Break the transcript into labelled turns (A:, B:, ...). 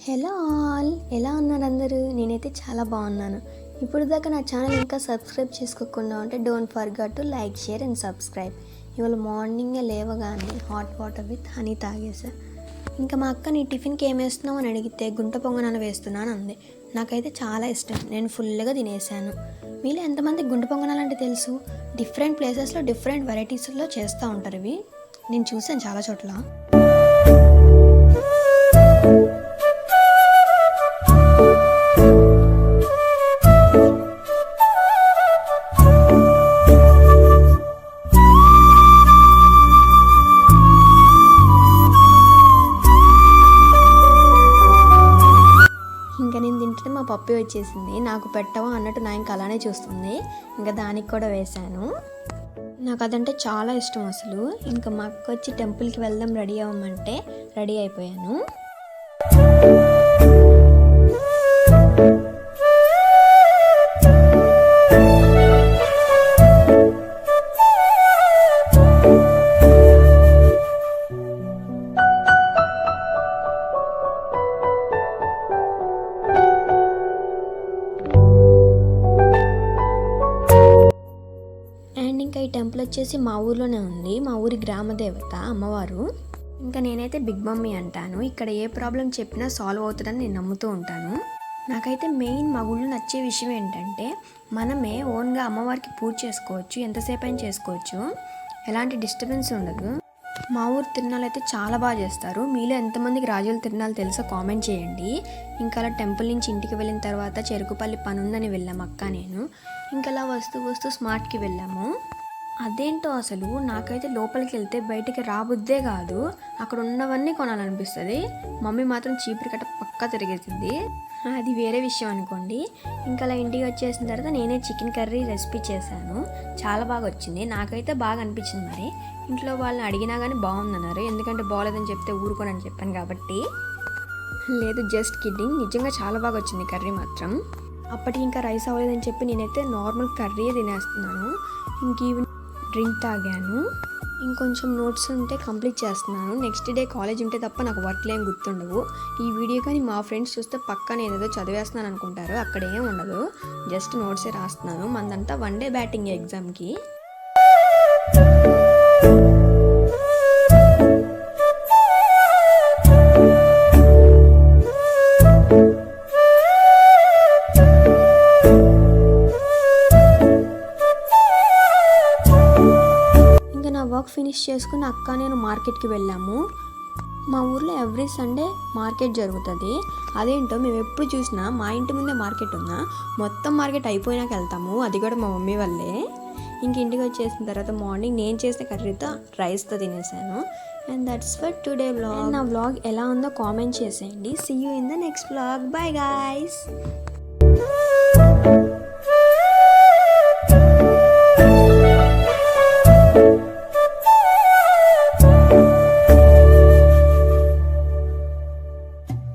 A: Hello all, ఎలా ఉన్నారు అందరూ? నేనైతే చాలా బాగున్నాను. ఇప్పుడు దాకా నా ఛానల్ ఇంకా సబ్స్క్రైబ్ చేసుకోకుండా ఉంటే don't forget to like, share and subscribe. ఇవాళ మార్నింగే లేవగానే హాట్ వాటర్ విత్ హనీ తాగేసా. ఇంకా మా అక్క నీ టిఫిన్కి ఏం వేస్తున్నావు అని అడిగితే గుంట పొంగనాలు వేస్తున్నాను అంది. నాకైతే చాలా ఇష్టం, నేను ఫుల్గా తినేసాను. మీలో ఎంతమంది గుంట పొంగనాలు అంటే తెలుసు? డిఫరెంట్ ప్లేసెస్లో డిఫరెంట్ వెరైటీస్లో చేస్తూ ఉంటారు ఇవి. నేను చూసాను చాలా చోట్ల. ఇంకా నేను తింటే మా పప్పి వచ్చేసింది. నాకు పెట్టవా అన్నట్టు నా ఇంకా అలానే చూస్తుంది. ఇంకా దానికి కూడా వేశాను. నాకు అదంటే చాలా ఇష్టం అసలు. ఇంకా మా అక్క వచ్చి టెంపుల్కి వెళ్దాం రెడీ అవ్వమంటే రెడీ అయిపోయాను. అండ్ ఇంకా ఈ టెంపుల్ వచ్చేసి మా ఊర్లోనే ఉంది. మా ఊరి గ్రామదేవత అమ్మవారు. ఇంకా నేనైతే బిగ్ మమ్మీ అంటాను. ఇక్కడ ఏ ప్రాబ్లం చెప్పినా సాల్వ్ అవుతుందని నేను నమ్ముతూ ఉంటాను. నాకైతే మెయిన్ మా ఊళ్ళో నచ్చే విషయం ఏంటంటే మనమే ఓన్గా అమ్మవారికి పూజ చేసుకోవచ్చు, ఎంతసేపు అయినా చేసుకోవచ్చు, ఎలాంటి డిస్టర్బెన్స్ ఉండదు. మా ఊరు తిరునాళ్ళు అయితే చాలా బాగా చేస్తారు. మీలో ఎంతమందికి రాజుల తిరునాళ్ళు తెలుసో కామెంట్ చేయండి. ఇంకా అలా టెంపుల్ నుంచి ఇంటికి వెళ్ళిన తర్వాత చెరుకుపల్లి పని ఉందని వెళ్ళాము అక్క నేను. ఇంకా అలా వస్తూ స్మార్ట్కి వెళ్ళాము. అదేంటో అసలు నాకైతే లోపలికి వెళ్తే బయటికి రాబుద్దే కాదు. అక్కడ ఉన్నవన్నీ కొనాలనిపిస్తుంది. మమ్మీ మాత్రం చీపురు కట్ట పక్కా తిరిగేసింది. అది వేరే విషయం అనుకోండి. ఇంకా అలా ఇంటికి వచ్చేసిన తర్వాత నేనే చికెన్ కర్రీ రెసిపీ చేశాను. చాలా బాగా వచ్చింది. నాకైతే బాగా అనిపించింది. మరి ఇంట్లో వాళ్ళని అడిగినా కానీ బాగుందన్నారు. ఎందుకంటే బాగోలేదని చెప్తే ఊరుకోనని చెప్పాను కాబట్టి. లేదు, జస్ట్ కిడ్డింగ్. నిజంగా చాలా బాగా వచ్చింది కర్రీ మాత్రం. అప్పటికి ఇంకా రైస్ అవ్వలేదని చెప్పి నేనైతే నార్మల్ కర్రీయే తినేస్తున్నాను. ఇంక ఈవినింగ్ డ్రింక్ తాగాను. ఇంకొంచెం నోట్స్ ఉంటే కంప్లీట్ చేస్తున్నాను. నెక్స్ట్ డే కాలేజ్ ఉంటే తప్ప నాకు వర్క్లు ఏం గుర్తుండవు. ఈ వీడియో కానీ మా ఫ్రెండ్స్ చూస్తే పక్కా నేను ఏదో చదివేస్తున్నాను అనుకుంటారు. అక్కడ ఏం ఉండదు, జస్ట్ నోట్సే రాస్తున్నాను. మందంతా వన్ డే బ్యాటింగ్ ఎగ్జామ్కి. వర్క్ ఫినిష్ చేసుకుని అక్క నేను మార్కెట్కి వెళ్ళాము. మా ఊర్లో ఎవ్రీ సండే మార్కెట్ జరుగుతుంది. అదేంటో మేము ఎప్పుడు చూసినా మా ఇంటి ముందే మార్కెట్ ఉందా, మొత్తం మార్కెట్ అయిపోయినాక వెళ్తాము. అది కూడా మా మమ్మీ వల్లే. ఇంక ఇంటికి వచ్చేసిన తర్వాత మార్నింగ్ నేను చేసిన కర్రీతో రైస్తో తినేసాను. And that's for today vlog. నా వ్లాగ్ ఎలా ఉందో కామెంట్ చేసేయండి. See you in the next vlog. Bye guys.